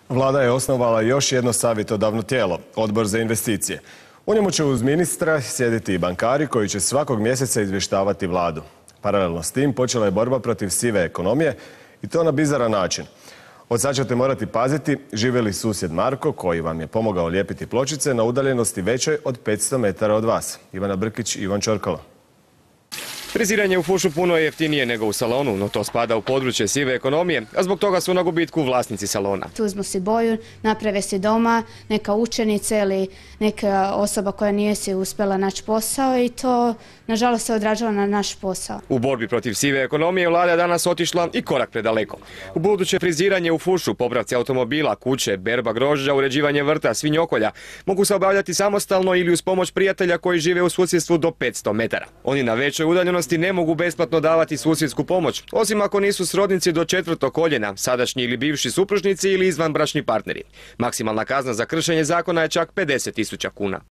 Vlada je osnovala još jedno savjetodavno tijelo, Odbor za investicije. U njemu će uz ministra sjediti i bankari koji će svakog mjeseca izvještavati Vladu. Paralelno s tim počela je borba protiv sive ekonomije i to na bizaran način. Od sad ćete morati paziti živi li susjed Marko koji vam je pomogao lijepiti pločice na udaljenosti većoj od 500 metara od vas. Ivana Brkić, Ivan Čorkalo. Friziranje u fušu puno je jeftinije nego u salonu, no to spada u područje sive ekonomije, a zbog toga su na gubitku vlasnici salona. Uzmu si boju, naprave si doma, neka učenica ili neka osoba koja nije si uspjela naći posao i to nažalost se odražava na naš posao. U borbi protiv sive ekonomije Vlada je danas otišla i korak predaleko. U buduće friziranje u fušu, popravci automobila, kuće, berba grožđa, uređivanje vrta, svinjokolja mogu se obavljati samostalno ili uz pomoć prijatelja koji žive u susjedstvu do 500 metara. Oni na većoj udaljenosti ne mogu besplatno davati susjedsku pomoć, osim ako nisu srodnici do 4. koljena, sadašnji ili bivši supružnici ili izvanbračni partneri. Maksimalna kazna za kršenje zakona je čak 50.000 kuna.